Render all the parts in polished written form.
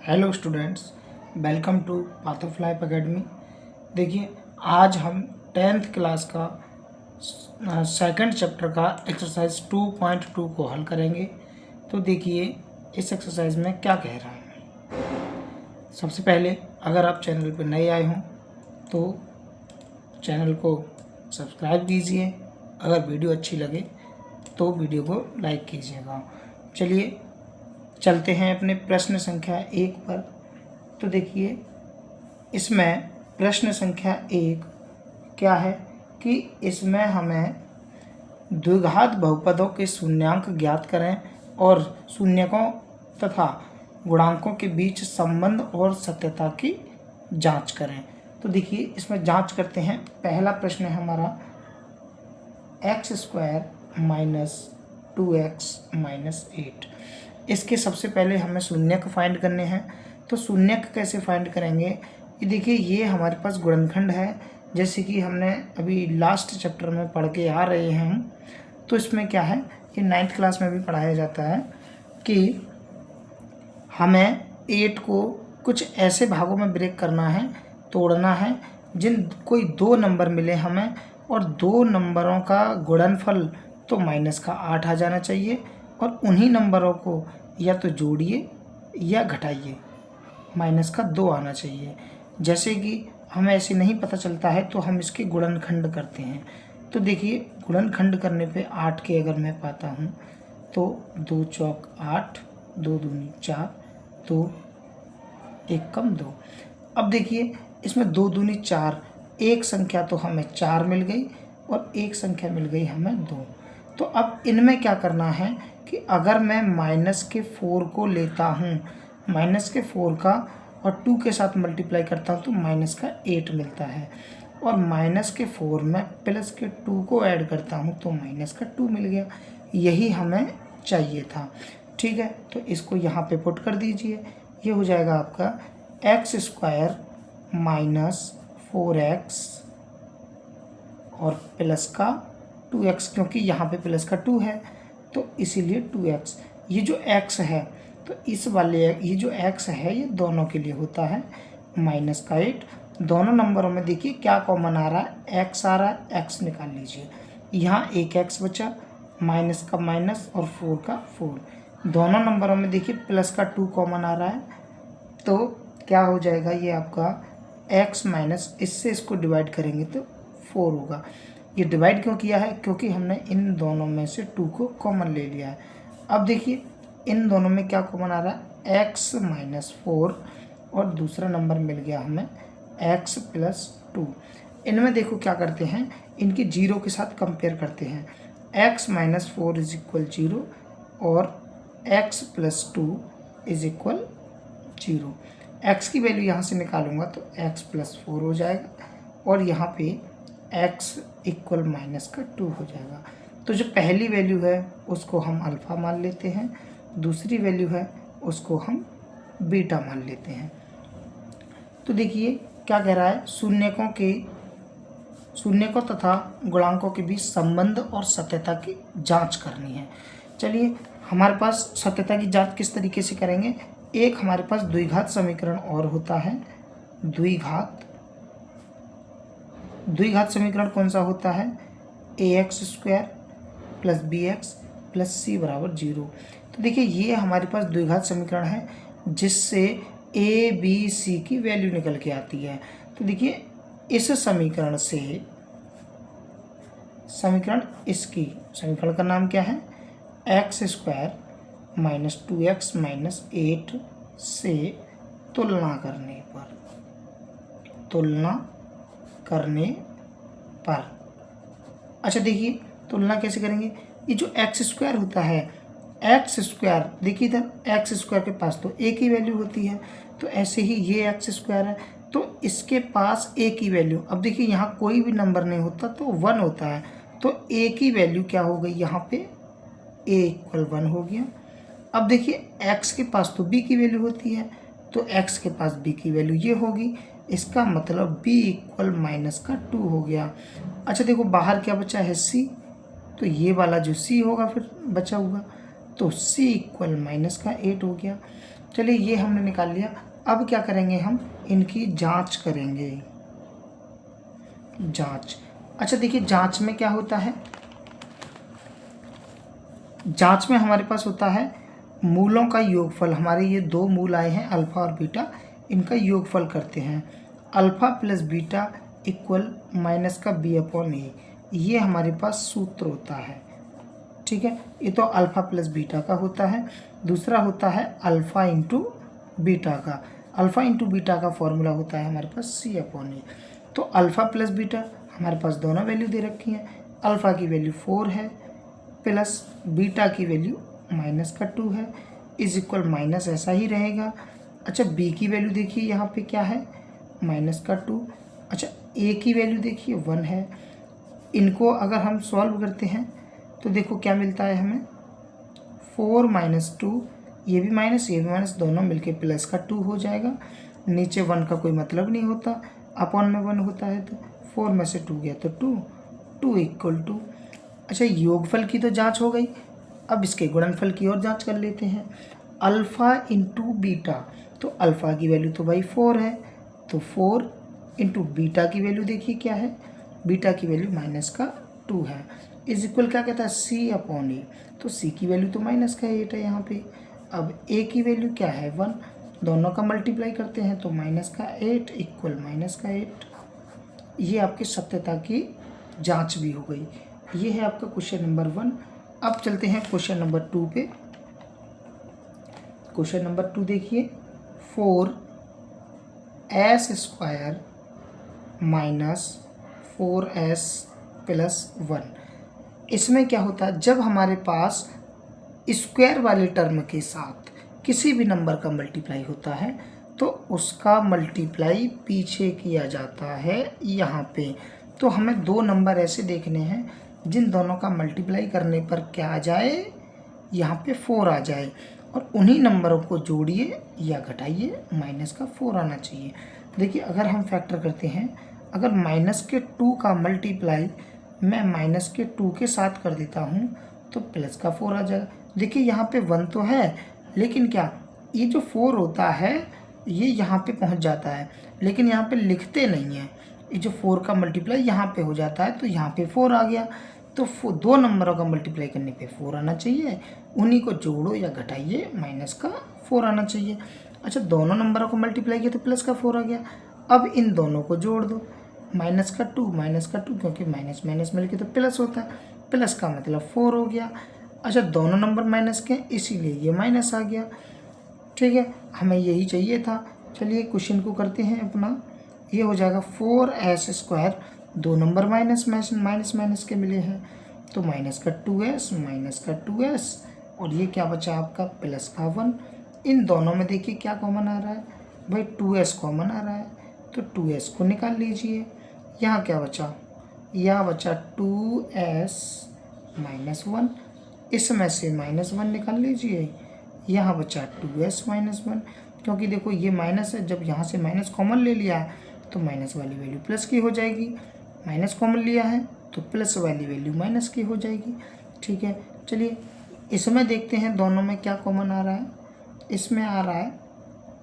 Hello students, welcome to path of life academy. देखिए, आज हम 10th क्लास का सेकंड चैप्टर का एक्सरसाइज 2.2 को हल करेंगे। तो देखिए इस एक्सरसाइज में क्या कह रहा है। सबसे पहले अगर आप चैनल पर नए आए हों तो चैनल को सब्सक्राइब कीजिए। अगर वीडियो अच्छी लगे तो वीडियो को लाइक कीजिएगा। चलिए चलते हैं अपने प्रश्न संख्या 1 पर। तो देखिए इसमें प्रश्न संख्या 1 क्या है कि इसमें हमें द्विघात बहुपदों के शून्यांक ज्ञात करें और शून्यकों तथा गुणांकों के बीच संबंध और सत्यता की जांच करें। तो देखिए इसमें जांच करते हैं। पहला प्रश्न है हमारा x² - 2x - 8। इसके सबसे पहले हमें शून्यक फाइंड करने हैं। तो शून्यक कैसे फाइंड करेंगे, ये देखिए ये हमारे पास गुणनखंड है, जैसे कि हमने अभी लास्ट चैप्टर में पढ़ के आ रहे हैं हम। तो इसमें क्या है, ये 9th क्लास में भी पढ़ाया जाता है कि हमें 8 को कुछ ऐसे भागों में ब्रेक करना है, तोड़ना है जिन कोई 2 नंबर मिले हमें और 2 नंबरों का गुणनफल तो माइनस का 8 आ जाना चाहिए और उन्हीं नंबरों को या तो जोड़िए या घटाइए, माइनस का 2 आना चाहिए। जैसे कि हमें ऐसे नहीं पता चलता है तो हम इसके गुणनखंड करते हैं। तो देखिए गुणनखंड करने पे 8 के अगर मैं पाता हूँ तो 2 चौक 8, 2 दूनी 4, 2 1 कम 2। अब देखिए इसमें 2 दूनी 4, एक संख्या तो हमें 4 मिल गई और एक संख्या मिल गई हमें 2। तो अब इनमें क्या करना है कि अगर मैं -4 को लेता हूँ, -4 का और 2 के साथ मल्टीप्लाई करता हूँ तो -8 मिलता है और -4 में +2 को ऐड करता हूँ तो -2 मिल गया। यही हमें चाहिए था। ठीक है, तो इसको यहाँ पे पुट कर दीजिए। ये हो जाएगा आपका x² - 4x और प्लस का 2x, क्योंकि यहाँ पे प्लस का 2 है तो इसीलिए 2x। ये जो x है तो इस वाले ये जो x है ये दोनों के लिए होता है -8। दोनों नंबरों में देखिए क्या कॉमन आ रहा है, x आ रहा है, x निकाल लीजिए। यहाँ एक x बचा, माइनस का माइनस और 4 का 4। दोनों नंबरों में देखिए प्लस का 2 कॉमन आ रहा है तो क्या हो जाएगा, ये आपका x माइनस इससे इसको डिवाइड करेंगे तो 4 होगा। ये डिवाइड क्यों किया है, क्योंकि हमने इन दोनों में से 2 को कॉमन ले लिया है। अब देखिए इन दोनों में क्या कॉमन आ रहा है, x - 4 और दूसरा नंबर मिल गया हमें x + 2। इनमें देखो क्या करते हैं, इनके 0 के साथ कंपेयर करते हैं। x - 4 = 0 और x + 2 = 0। x की वैल्यू यहाँ से निकालूंगा तो x + 4 हो जाएगा और यहाँ पे x = -2 हो जाएगा। तो जो पहली वैल्यू है उसको हम अल्फ़ा मान लेते हैं, दूसरी वैल्यू है उसको हम बीटा मान लेते हैं। तो देखिए क्या कह रहा है, शून्यकों तथा गुणांकों के बीच संबंध और सत्यता की जांच करनी है। चलिए हमारे पास सत्यता की जांच किस तरीके से करेंगे। एक हमारे पास द्विघात समीकरण और होता है। द्विघात समीकरण कौन सा होता है, ax² + bx + c = 0। तो देखिए ये हमारे पास द्विघात समीकरण है जिससे a b c की वैल्यू निकल के आती है। तो देखिए इस समीकरण का नाम क्या है, x² - 2x - 8 से तुलना करने पर। अच्छा देखिए तुलना कैसे करेंगे, ये जो x² होता है, x² देखिए इधर x² के पास तो a की वैल्यू होती है, तो ऐसे ही ये x² है तो इसके पास a की वैल्यू, अब देखिए यहाँ कोई भी नंबर नहीं होता तो 1 होता है, तो a की वैल्यू क्या हो गई, यहाँ पे a = 1 हो गया। अब देखिए x के पास तो b की वैल्यू होती है तो x के पास b की वैल्यू ये होगी, इसका मतलब b = -2 हो गया। अच्छा देखो बाहर क्या बचा है, c, तो ये वाला जो c होगा फिर बचा हुआ, तो c = -8 हो गया। चलिए ये हमने निकाल लिया। अब क्या करेंगे, हम इनकी जांच करेंगे। जांच, अच्छा देखिए जांच में क्या होता है, जांच में हमारे पास होता है मूलों का योगफल। हमारे ये दो मूल आए हैं अल्फा और बीटा, इनका योगफल करते हैं। Alpha plus beta equal minus का बी अपॉन ए, ये हमारे पास सूत्र होता है। ठीक है, ये तो अल्फा प्लस बीटा का होता है। दूसरा होता है अल्फा इंटू बीटा का। अल्फा इंटू बीटा का फॉर्मूला होता है हमारे पास सी अपॉन ए। तो अल्फा प्लस बीटा हमारे पास दोनों वैल्यू दे रखी हैं। अल्फा की वैल्यू 4 है प्लस बीटा की वैल्यू माइनस का 2 है, इज इक्वल माइनस ऐसा ही रहेगा। अच्छा बी की वैल्यू देखिए यहाँ पे क्या है, माइनस का 2। अच्छा ए की वैल्यू देखिए 1 है। इनको अगर हम सॉल्व करते हैं तो देखो क्या मिलता है हमें, 4 माइनस 2, ये भी माइनस ये भी माइनस, दोनों मिलके प्लस का 2 हो जाएगा। नीचे 1 का कोई मतलब नहीं होता, अपॉन में 1 होता है, तो 4 में से 2 गया तो 2 इक्वल टू। अच्छा योगफल की तो जांच हो गई, अब इसके गुणनफल की और जांच कर लेते हैं। अल्फ़ा इंटू बीटा, तो अल्फ़ा की वैल्यू तो भाई 4 है, तो 4 इंटू बीटा की वैल्यू देखिए क्या है, बीटा की वैल्यू माइनस का 2 है, इज इक्वल क्या कहता है सी अपॉन ए। तो सी की वैल्यू तो माइनस का 8 है यहाँ पे। अब ए की वैल्यू क्या है 1, दोनों का मल्टीप्लाई करते हैं तो माइनस का 8 इक्वल माइनस का 8। ये आपकी सत्यता की जांच भी हो गई। ये है आपका क्वेश्चन नंबर 1। अब चलते हैं क्वेश्चन नंबर 2 पे। क्वेश्चन नंबर 2 देखिए, 4s² माइनस 4s प्लस 1। इसमें क्या होता है, जब हमारे पास स्क्वायर वाले टर्म के साथ किसी भी नंबर का मल्टीप्लाई होता है तो उसका मल्टीप्लाई पीछे किया जाता है यहाँ पे। तो हमें दो नंबर ऐसे देखने हैं जिन दोनों का मल्टीप्लाई करने पर क्या आ जाए, यहाँ पे 4 आ जाए, और उन्हीं नंबरों को जोड़िए या घटाइए, माइनस का 4 आना चाहिए। देखिए अगर हम फैक्टर करते हैं, अगर माइनस के 2 का मल्टीप्लाई मैं माइनस के 2 के साथ कर देता हूँ तो प्लस का 4 आ जाएगा। देखिए यहाँ पे 1 तो है, लेकिन क्या ये जो 4 होता है ये यहाँ पे पहुँच जाता है, लेकिन यहाँ पे लिखते नहीं है। ये जो 4 का मल्टीप्लाई यहाँ पे हो जाता है तो यहाँ पे 4 आ गया, तो दो नंबरों का मल्टीप्लाई करने पे 4 आना चाहिए, उन्हीं को जोड़ो या घटाइए, माइनस का 4 आना चाहिए। अच्छा दोनों नंबरों को मल्टीप्लाई किया तो प्लस का 4 आ गया। अब इन दोनों को जोड़ दो, माइनस का 2 क्योंकि माइनस माइनस मिलके तो प्लस होता है, प्लस का मतलब 4 हो गया। अच्छा दोनों नंबर माइनस के इसीलिए ये माइनस आ गया। ठीक है, हमें यही चाहिए था। चलिए क्वेश्चन को करते हैं अपना। ये हो जाएगा 4s², दो नंबर माइनस माइनस के मिले हैं तो माइनस का 2s और ये क्या बचा आपका प्लस का 1। इन दोनों में देखिए क्या कॉमन आ रहा है भाई, 2s कॉमन आ रहा है, तो 2s को निकाल लीजिए। यहाँ क्या बचा, यहाँ बचा 2s माइनस 1, इसमें से माइनस 1 निकाल लीजिए, यहाँ बचा 2s माइनस 1। क्योंकि देखो ये माइनस है, जब यहाँ से माइनस कॉमन ले लिया है तो माइनस वाली वैल्यू प्लस की हो जाएगी, माइनस कॉमन लिया है तो प्लस वाली वैल्यू माइनस की हो जाएगी। ठीक है, चलिए इसमें देखते हैं दोनों में क्या कॉमन आ रहा है। इसमें आ रहा है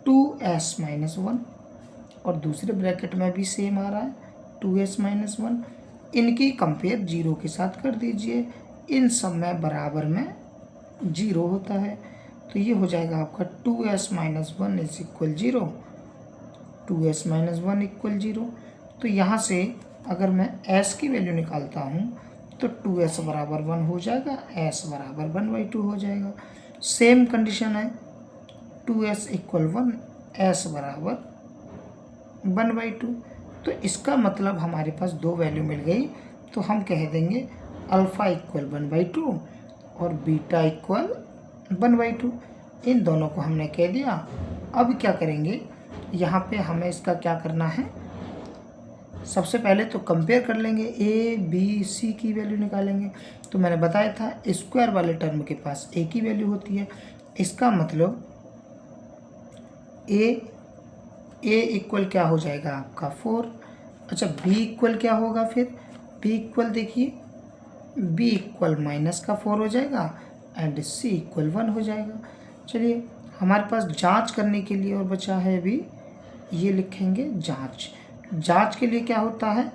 2s माइनस 1 और दूसरे ब्रैकेट में भी सेम आ रहा है 2s माइनस 1। इनकी कंपेयर 0 के साथ कर दीजिए, इन सब में बराबर में 0 होता है, तो ये हो जाएगा आपका 2s minus 1 is equal 0, 2s minus 1 equal 0। तो यहाँ से अगर मैं s की वैल्यू निकालता हूँ तो 2s बराबर 1 हो जाएगा, s बराबर 1/2 हो जाएगा। सेम कंडीशन है, 2s इक्वल 1, s बराबर 1/2। तो इसका मतलब हमारे पास दो वैल्यू मिल गई, तो हम कह देंगे अल्फ़ा इक्वल 1/2 और बीटा इक्वल 1/2। इन दोनों को हमने कह दिया। अब क्या करेंगे, यहाँ पे हमें इसका क्या करना है, सबसे पहले तो कंपेयर कर लेंगे, ए बी सी की वैल्यू निकालेंगे। तो मैंने बताया था स्क्वायर वाले टर्म के पास ए की वैल्यू होती है, इसका मतलब ए इक्वल क्या हो जाएगा आपका 4। अच्छा बी इक्वल क्या होगा फिर, बी इक्वल देखिए बी इक्वल माइनस का 4 हो जाएगा एंड सी इक्वल 1 हो जाएगा। चलिए हमारे पास जांच करने के लिए और बचा है अभी, ये लिखेंगे जांच। जांच के लिए क्या होता है,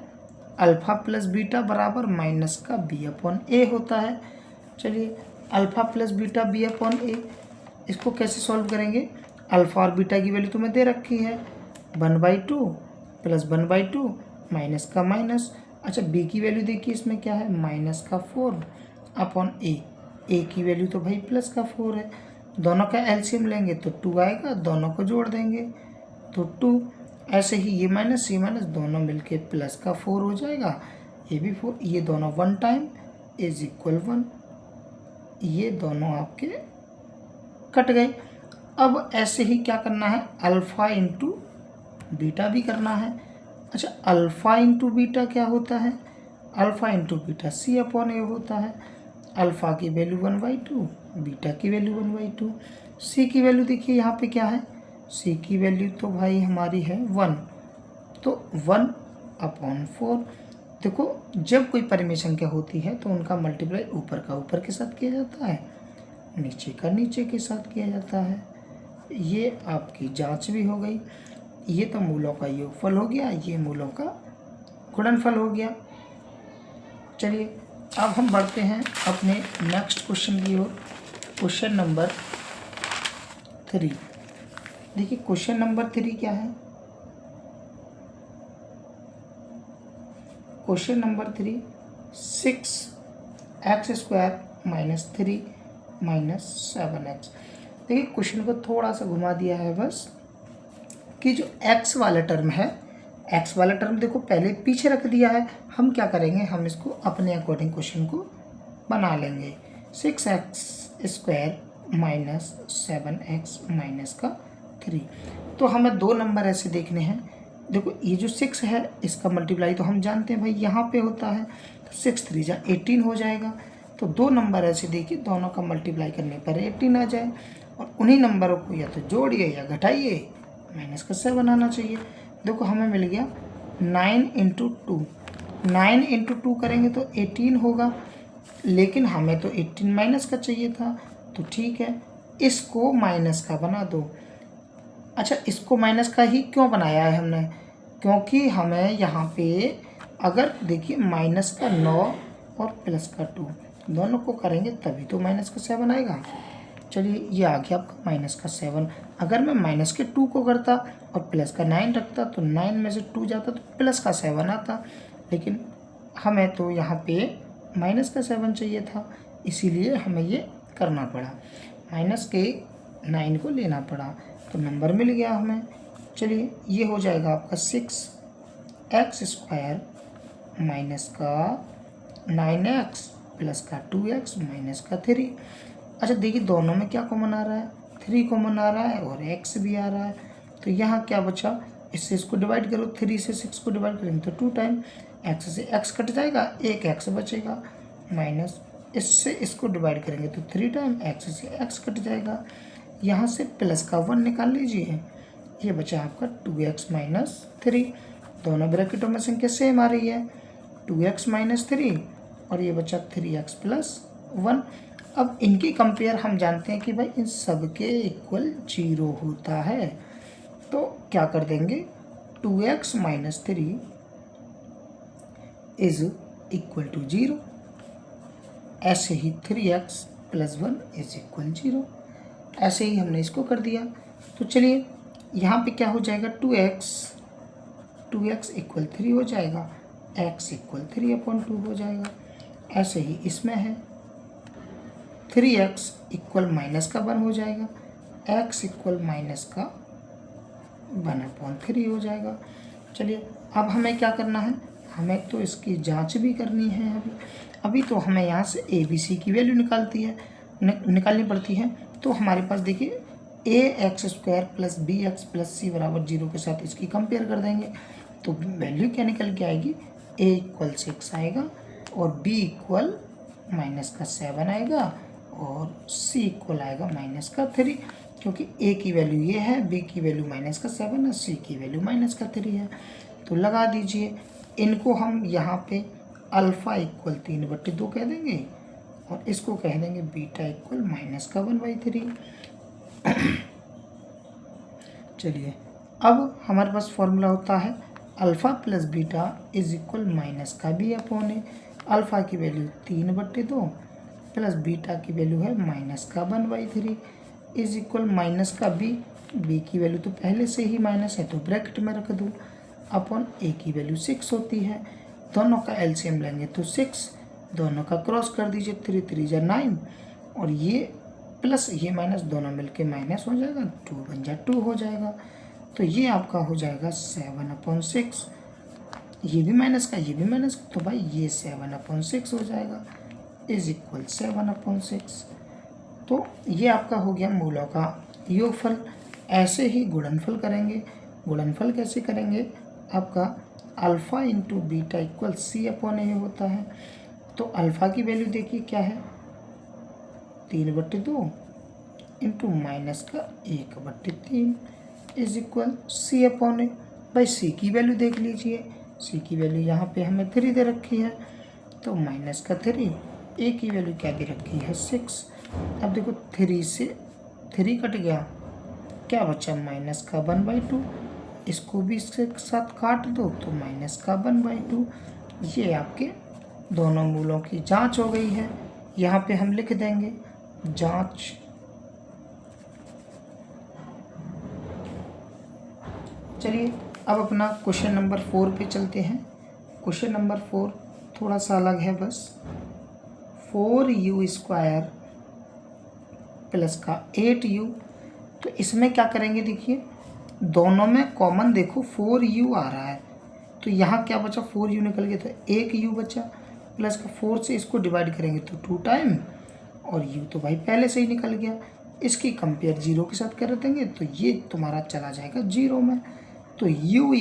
अल्फ़ा प्लस बीटा बराबर माइनस का बी अपॉन ए होता है। चलिए alpha plus beta b upon a, इसको कैसे सॉल्व करेंगे, अल्फ़ा और बीटा की वैल्यू तुम्हें दे रखी है 1/2 प्लस 1/2 माइनस का माइनस। अच्छा बी की वैल्यू देखिए इसमें क्या है, माइनस का 4 अपॉन ए की वैल्यू तो भाई प्लस का 4 है। दोनों का एलसीएम लेंगे तो 2 आएगा, दोनों को जोड़ देंगे तो 2। ऐसे ही ये माइनस दोनों मिलके प्लस का 4 हो जाएगा, ये भी 4, ये दोनों 1 टाइम इज इक्वल 1, ये दोनों आपके कट गए। अब ऐसे ही क्या करना है, अल्फ़ा इंटू बीटा भी करना है। अच्छा अल्फ़ा इंटू बीटा क्या होता है, alpha into beta C upon a होता है। अल्फ़ा की वैल्यू 1/2, बीटा की वैल्यू 1/2। सी की वैल्यू देखिए यहाँ पे क्या है, सी की वैल्यू तो भाई हमारी है 1, तो 1/4। देखो जब कोई परिमेय संख्या होती है तो उनका मल्टीप्लाई ऊपर का ऊपर के साथ किया जाता है, नीचे का नीचे के साथ किया जाता है। ये आपकी जांच भी हो गई। ये तो मूलों का योगफल हो गया, ये मूलों का गुणनफल हो गया। चलिए अब हम बढ़ते हैं अपने नेक्स्ट क्वेश्चन की ओर। Question number 3। देखिए क्वेश्चन नंबर 3 क्या है, क्वेश्चन नंबर 3 6x² - 3 - 7x। देखिए क्वेश्चन को थोड़ा सा घुमा दिया है बस, कि जो x वाला टर्म है, x वाला टर्म देखो पहले पीछे रख दिया है, हम क्या करेंगे, हम इसको अपने अकॉर्डिंग क्वेश्चन को बना लेंगे। 6x² - 7x - 3। तो हमें दो नंबर ऐसे देखने हैं। देखो ये जो 6 है इसका मल्टीप्लाई तो हम जानते हैं भाई यहाँ पे होता है, तो 6 3 जा 18 हो जाएगा। तो दो नंबर ऐसे देखिए, दोनों का मल्टीप्लाई करने पर 18 आ जाए, और उन्हीं नंबरों को या तो जोड़िए या घटाइए, माइनस का 7 आना चाहिए। देखो हमें मिल गया 9 × 2, 9 × 2 करेंगे तो 18 होगा, लेकिन हमें तो 18 माइनस का चाहिए था, तो ठीक है इसको माइनस का बना दो। अच्छा इसको माइनस का ही क्यों बनाया है हमने, क्योंकि हमें यहाँ पे अगर देखिए माइनस का 9 और प्लस का 2 दोनों को करेंगे तभी तो माइनस का 7 आएगा। चलिए ये आ गया आपका माइनस का 7। अगर मैं माइनस के 2 को करता और प्लस का 9 रखता तो 9 में से 2 जाता तो प्लस का 7 आता, लेकिन हमें तो यहाँ पे माइनस का 7 चाहिए था, इसीलिए हमें ये करना पड़ा, माइनस के 9 को लेना पड़ा, तो नंबर मिल गया हमें। चलिए ये हो जाएगा आपका 6x² माइनस का 9x प्लस का 2x माइनस का 3। अच्छा देखिए दोनों में क्या कॉमन आ रहा है, 3 कॉमन आ रहा है और x भी आ रहा है, तो यहाँ क्या बचा, इससे इसको डिवाइड करो, 3 से 6 को डिवाइड करेंगे तो 2 टाइम, x से x कट जाएगा, एक x बचेगा, माइनस इससे इसको डिवाइड करेंगे तो 3 टाइम, x से x कट जाएगा, यहाँ से प्लस का 1 निकाल लीजिए, ये बचा आपका 2x - 3। दोनों ब्रैकेटों में संख्या सेम आ रही है, 2x - 3 और ये बचा 3x + 1। अब इनकी कंपेयर हम जानते हैं कि भाई इन सब के इक्वल 0 होता है, तो क्या कर देंगे, 2x - 3 इज इक्वल टू 0। ऐसे ही 3x + 1 इज इक्वल 0। ऐसे ही हमने इसको कर दिया। तो चलिए यहाँ पे क्या हो जाएगा, 2x = 3 हो जाएगा, x = 3/2 हो जाएगा। ऐसे ही इसमें है 3x = -1 हो जाएगा, x = -1/3 हो जाएगा। चलिए अब हमें क्या करना है, हमें तो इसकी जांच भी करनी है। अभी तो हमें यहाँ से a b c की वैल्यू निकालनी पड़ती है। तो हमारे पास देखिए ax² + bx + c = 0 के साथ इसकी कंपेयर कर देंगे, तो वैल्यू क्या निकल के आएगी, a = 6 आएगा और b = -7 आएगा और c = आएगा -3, क्योंकि a की वैल्यू ये है, b की वैल्यू -7 है, c की वैल्यू -3 है। तो लगा दीजिए, इनको हम यहाँ पे अल्फ़ा = 3/2 कह देंगे और इसको कह देंगे बीटा = -1/3। चलिए अब हमारे पास फॉर्मूला होता है alpha plus beta is equal minus का बी अपॉन ए। अल्फ़ा की वैल्यू 3/2 प्लस बीटा की वैल्यू है माइनस का 1/3 इज इक्वल माइनस का बी। बी की वैल्यू तो पहले से ही माइनस है तो ब्रैकेट में रख दूँ, अपॉन ए की वैल्यू 6 होती है। दोनों का एलसीएम लेंगे तो 6, दोनों का क्रॉस कर दीजिए, 3 3 जा 9 और ये प्लस ये माइनस दोनों मिलके माइनस हो जाएगा, 2 बन जा 2 हो जाएगा। तो ये आपका हो जाएगा 7/6। ये भी माइनस का ये भी माइनस का, तो भाई ये 7/6 हो जाएगा इज इक्वल 7/6। तो ये आपका हो गया मूलों का योगफल। ऐसे ही गुणनफल करेंगे। गुणनफल कैसे करेंगे, आपका alpha into beta equal c upon a होता है। तो अल्फ़ा की वैल्यू देखिए क्या है, 3/2 इंटू माइनस का 1/3 इज इक्वल सी अपॉन ए। भाई सी की वैल्यू देख लीजिए, सी की वैल्यू यहाँ पे हमें 3 दे रखी है, तो माइनस का 3, ए की वैल्यू क्या दे रखी है 6। अब देखो 3 से 3 कट गया, क्या बचा माइनस का 1/2। इसको भी इसके साथ काट दो तो माइनस का 1/2। ये आपके दोनों मूलों की जांच हो गई है। यहाँ पे हम लिख देंगे जांच चलिए अब अपना क्वेश्चन नंबर 4 पे चलते हैं। क्वेश्चन नंबर 4 थोड़ा सा अलग है बस। 4u² प्लस का 8u। तो इसमें क्या करेंगे, देखिए दोनों में कॉमन देखो 4u आ रहा है, तो यहाँ क्या बचा 4u निकल गया तो 1u बचा, प्लस का 4 से इसको डिवाइड करेंगे तो 2 टाइम, और u तो भाई पहले से ही निकल गया। इसकी कंपेयर 0 के साथ कर देंगे तो ये तुम्हारा चला जाएगा 0 में। तो u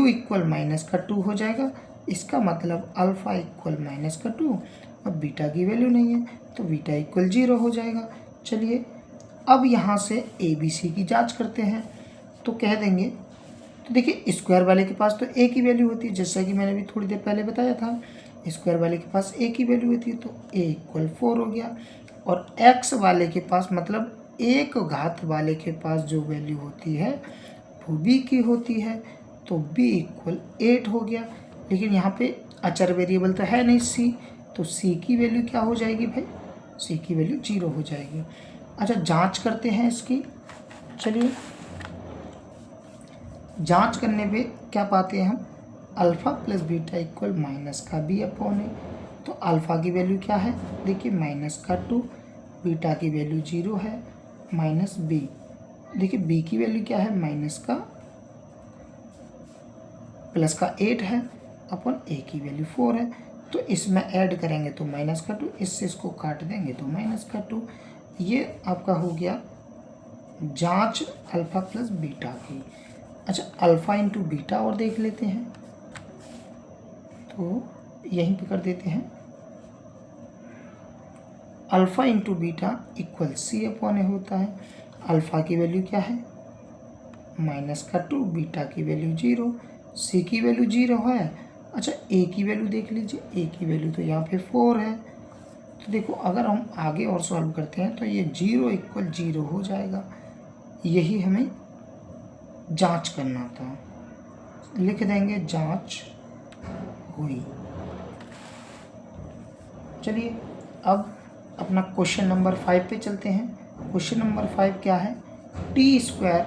इक्वल माइनस का 2 हो जाएगा। इसका मतलब अल्फ़ा इक्वल माइनस का 2 और बीटा की वैल्यू नहीं है तो बीटा इक्वल 0 हो जाएगा। चलिए अब यहाँ से ए बी सी की जांच करते हैं। तो कह देंगे, तो देखिए स्क्वायर वाले के पास तो ए की वैल्यू होती है, जैसा कि मैंने अभी थोड़ी देर पहले बताया था, स्क्वायर वाले के पास ए की वैल्यू होती है तो ए इक्वल 4 हो गया। और एक्स वाले के पास मतलब एक घात वाले के पास जो वैल्यू होती है वो बी की होती है, तो बी इक्वल 8 हो गया। लेकिन यहाँ पे अचर वेरिएबल तो है नहीं सी, तो सी की वैल्यू क्या हो जाएगी भाई, सी की वैल्यू 0 हो जाएगी। अच्छा जांच करते हैं इसकी। चलिए जांच करने पे क्या पाते हैं हम, alpha plus beta equal minus का बी अपॉन ए। तो अल्फ़ा की वैल्यू क्या है, देखिए माइनस का 2, बीटा की वैल्यू 0 है, माइनस बी। देखिए बी की वैल्यू क्या है, माइनस का प्लस का 8 है, अपन ए की वैल्यू 4 है। तो इसमें ऐड करेंगे तो माइनस का 2, इससे इसको काट देंगे तो माइनस का 2। ये आपका हो गया जांच अल्फ़ा प्लस बीटा की। अच्छा अल्फ़ा इंटू बीटा और देख लेते हैं, तो यहीं पे कर देते हैं alpha into beta equal c upon a होता है। अल्फ़ा की वैल्यू क्या है, माइनस का 2, बीटा की वैल्यू 0, सी की वैल्यू 0 है। अच्छा ए की वैल्यू देख लीजिए, ए की वैल्यू तो यहाँ पे 4 है। तो देखो अगर हम आगे और सॉल्व करते हैं तो ये 0 इक्वल 0 हो जाएगा। यही हमें जांच करना था, लिख देंगे जांच हुई। चलिए अब अपना क्वेश्चन नंबर 5 पे चलते हैं। क्वेश्चन नंबर 5 क्या है, t²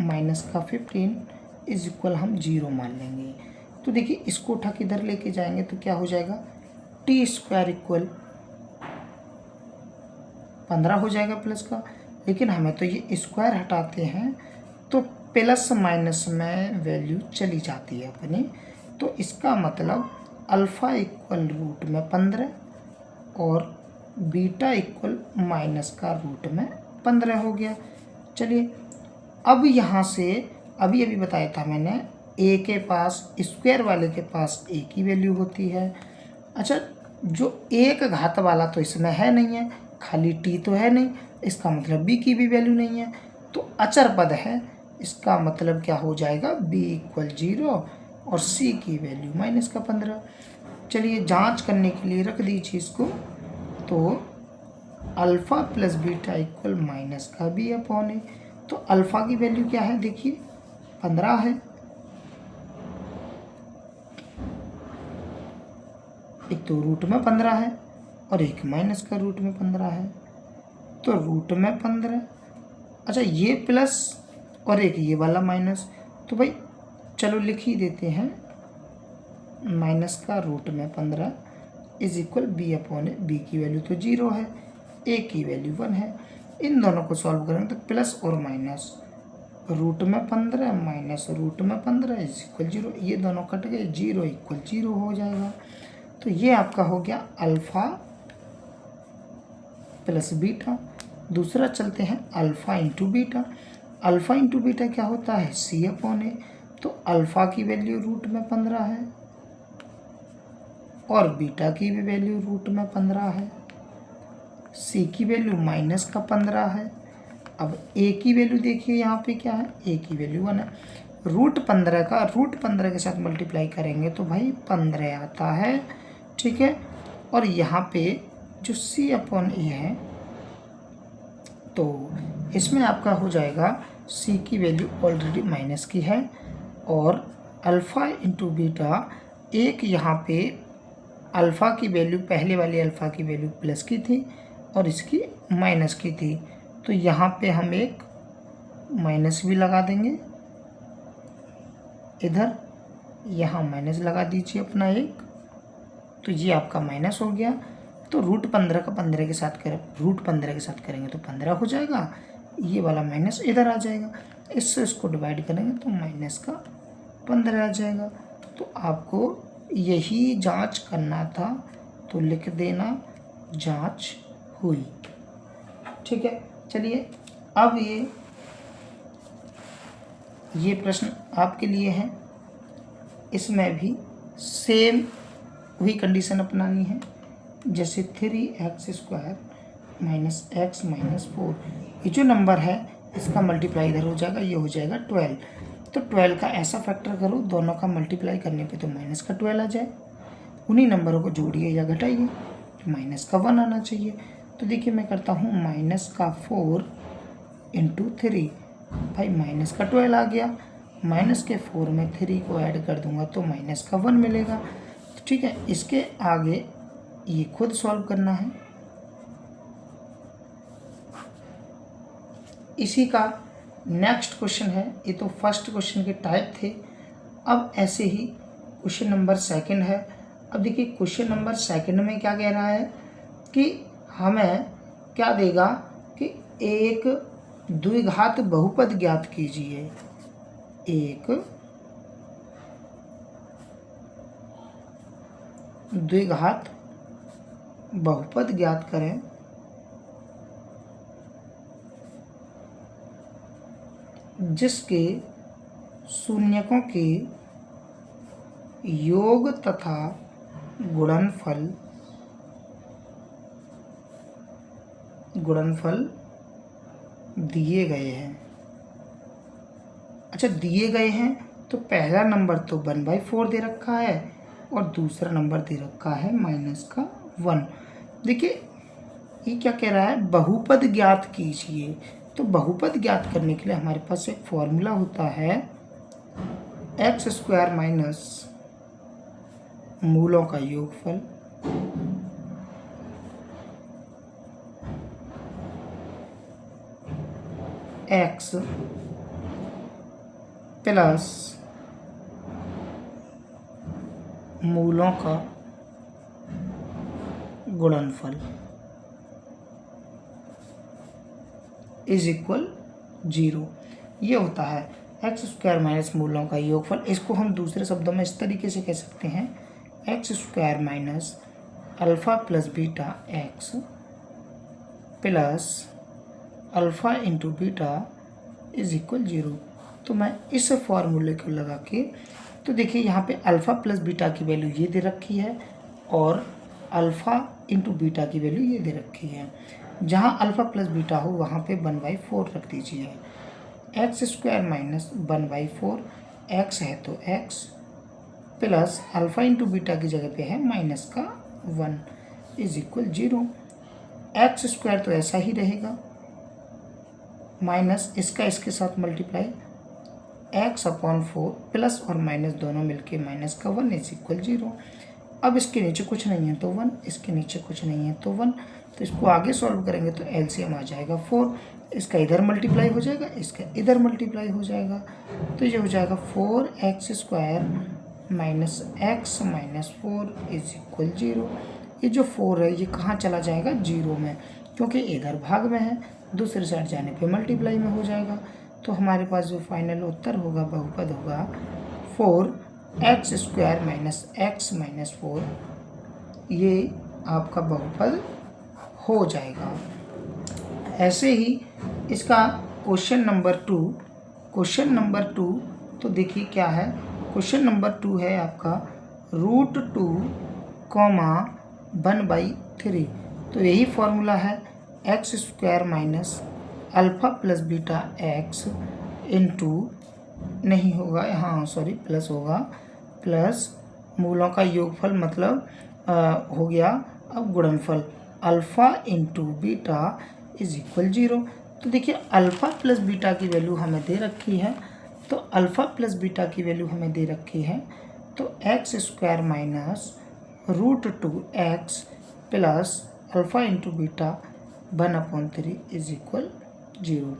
माइनस का 15 इज इक्वल हम 0 मान लेंगे। तो देखिए इसको उठा के इधर लेके जाएंगे तो क्या हो जाएगा, t² इक्वल 15 हो जाएगा प्लस का। लेकिन हमें तो ये स्क्वायर हटाते हैं तो प्लस माइनस में वैल्यू चली जाती है अपनी। तो इसका मतलब अल्फ़ा इक्वल रूट में 15 और बीटा इक्वल माइनस का रूट में 15 हो गया। चलिए अब यहाँ से अभी बताया था मैंने, ए के पास स्क्वायर वाले के पास ए की वैल्यू होती है। अच्छा जो एक घात वाला तो इसमें है नहीं है, खाली टी तो है नहीं, इसका मतलब बी की भी वैल्यू नहीं है, तो अचर पद है। इसका मतलब क्या हो जाएगा, बी इक्वल 0 और सी की वैल्यू माइनस का 15। चलिए जांच करने के लिए रख दीजिए इसको। तो alpha plus beta equal minus का बी अपॉन ए। तो अल्फ़ा की वैल्यू क्या है, देखिए 15 है। एक तो रूट में 15 है और एक माइनस का रूट में 15 है, तो रूट में 15। अच्छा, ये प्लस और एक ये वाला माइनस, तो भाई चलो लिख ही देते हैं, माइनस का रूट में 15 is equal B upon A. B की वैल्यू तो 0 है, ए की वैल्यू 1 है। इन दोनों को सॉल्व करेंगे तो प्लस और माइनस, रूट में 15 माइनस रूट में 15 इज इक्वल 0। ये दोनों कट गए, 0 इक्वल 0 हो जाएगा। तो ये आपका हो गया अल्फ़ा प्लस बीटा। दूसरा चलते हैं alpha into beta. Alpha into beta क्या होता है, सी अपॉन ए। तो अल्फ़ा की वैल्यू रूट में 15 है और बीटा की भी वैल्यू रूट में 15 है। सी की वैल्यू माइनस का 15 है। अब ए की वैल्यू देखिए यहाँ पे क्या है, ए की वैल्यू 1 है। रूट 15 का रूट 15 के साथ मल्टीप्लाई करेंगे तो भाई 15 आता है, ठीक है। और यहाँ पे जो सी अपॉन ए है, तो इसमें आपका हो जाएगा सी की वैल्यू ऑलरेडी माइनस की है और अल्फ़ा इंटू बीटा, एक यहाँ पे अल्फ़ा की वैल्यू, पहले वाली अल्फ़ा की वैल्यू प्लस की थी और इसकी माइनस की थी, तो यहाँ पे हम एक माइनस भी लगा देंगे इधर, यहाँ माइनस लगा दीजिए अपना एक, तो ये आपका माइनस हो गया। तो रूट 15 का 15 के साथ करें, रूट 15 के साथ करेंगे तो 15 हो जाएगा, ये वाला माइनस इधर आ जाएगा, इससे इसको डिवाइड करेंगे तो माइनस का 15 आ जाएगा। तो आपको यही जांच करना था, तो लिख देना जांच हुई, ठीक है। चलिए अब ये प्रश्न आपके लिए है, इसमें भी सेम वही कंडीशन अपनानी है, जैसे 3x² माइनस x माइनस 4, ये जो नंबर है इसका मल्टीप्लाई इधर हो जाएगा, ये हो जाएगा 12। तो 12 का ऐसा फैक्टर करो दोनों का मल्टीप्लाई करने पे तो माइनस का 12 आ जाए, उन्हीं नंबरों को जोड़िए या घटाइए, तो माइनस का 1 आना चाहिए। तो देखिए मैं करता हूँ माइनस का 4 इंटू 3, भाई माइनस का 12 आ गया, माइनस के 4 में 3 को ऐड कर दूंगा तो माइनस का 1 मिलेगा, ठीक है। इसके आगे ये खुद सॉल्व करना है। इसी का नेक्स्ट क्वेश्चन है, ये तो फर्स्ट क्वेश्चन के टाइप थे, अब ऐसे ही क्वेश्चन नंबर सेकंड है। अब देखिए क्वेश्चन नंबर सेकंड में क्या कह रहा है कि हमें क्या देगा कि एक द्विघात बहुपद ज्ञात कीजिए। एक द्विघात बहुपद ज्ञात करें जिसके शून्यकों के योग तथा गुणनफल दिए गए हैं। अच्छा, दिए गए हैं तो पहला नंबर तो 1/4 दे रखा है और दूसरा नंबर दे रखा है माइनस का 1। देखिए ये क्या कह रहा है, बहुपद ज्ञात कीजिए। तो बहुपद ज्ञात करने के लिए हमारे पास एक फॉर्मूला होता है, x² माइनस मूलों का योगफल x प्लस मूलों का गुणनफल इज इक्वल 0। ये होता है x² माइनस मूलों का योगफल। इसको हम दूसरे शब्दों में इस तरीके से कह सकते हैं, x² minus alpha plus beta x plus alpha into beta is equal 0। तो मैं इस फॉर्मूले को लगा के, तो देखिए यहाँ पे अल्फ़ा प्लस बीटा की वैल्यू ये दे रखी है और अल्फ़ा इंटू बीटा की वैल्यू ये दे रखी है। जहाँ अल्फ़ा प्लस बीटा हो वहाँ पे 1/4 रख दीजिए। x² माइनस 1/4, x है तो x plus alpha into beta की जगह पे है माइनस का 1 इज इक्वल 0। x² तो ऐसा ही रहेगा, माइनस इसका इसके साथ मल्टीप्लाई x/4 प्लस और माइनस दोनों मिलके माइनस का 1 इज इक्वल 0। अब इसके नीचे कुछ नहीं है तो 1, इसके नीचे कुछ नहीं है तो 1, तो इसको आगे सॉल्व करेंगे तो एलसीएम आ जाएगा 4। इसका इधर मल्टीप्लाई हो जाएगा, इसका इधर मल्टीप्लाई हो जाएगा, तो ये हो जाएगा 4x² minus x minus 4 is equal 0। ये जो 4 है ये कहाँ चला जाएगा, 0 में, क्योंकि इधर भाग में है, दूसरी साइड जाने पे मल्टीप्लाई में हो जाएगा। तो हमारे पास जो फाइनल उत्तर होगा, बहुपद होगा 4x² माइनस x माइनस 4, ये आपका बहुपद हो जाएगा। ऐसे ही इसका क्वेश्चन नंबर 2, तो देखिए क्या है, क्वेश्चन नंबर 2 है आपका √2, 1/3। तो यही फॉर्मूला है x² minus alpha plus beta x into, नहीं होगा हाँ सॉरी प्लस होगा, प्लस मूलों का योगफल मतलब हो गया अब गुणनफल, alpha into beta is equal 0। तो देखिए अल्फ़ा प्लस बीटा की वैल्यू हमें दे रखी है, तो अल्फ़ा प्लस बीटा की वैल्यू हमें दे रखी है, तो x² minus √2x plus alpha into beta 1/3 is equal 0।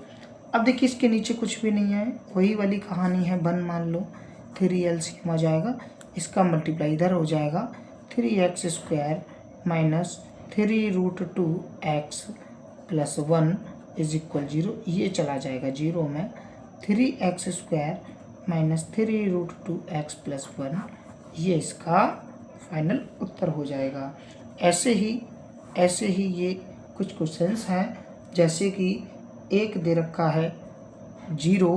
अब देखिए इसके नीचे कुछ भी नहीं है, वही वाली कहानी है, 1 मान लो, 3 एलसीएम आ जाएगा, इसका मल्टीप्लाई इधर हो जाएगा, 3x² minus 3√2x plus 1 is equal 0, ये चला जाएगा 0 में, 3x² माइनस 3√2x प्लस 1, ये इसका फाइनल उत्तर हो जाएगा। ऐसे ही ये कुछ क्वेश्चंस हैं, जैसे कि एक दे रखा है 0,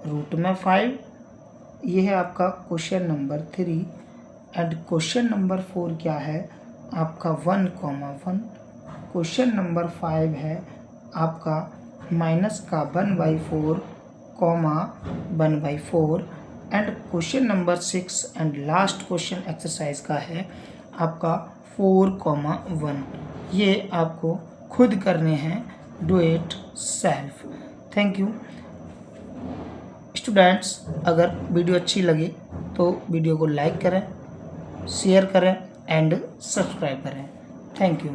√5, ये है आपका question number 3। And question number 4 क्या है आपका 1,1। क्वेश्चन नंबर 5 है आपका माइनस का 1/4, 1/4। And question number 6 and last question exercise का है आपका 4,1। ये आपको खुद करने हैं, do it self. Thank you students. अगर वीडियो अच्छी लगे तो वीडियो को लाइक करें, शेयर करें एंड सब्सक्राइब करें। Thank you.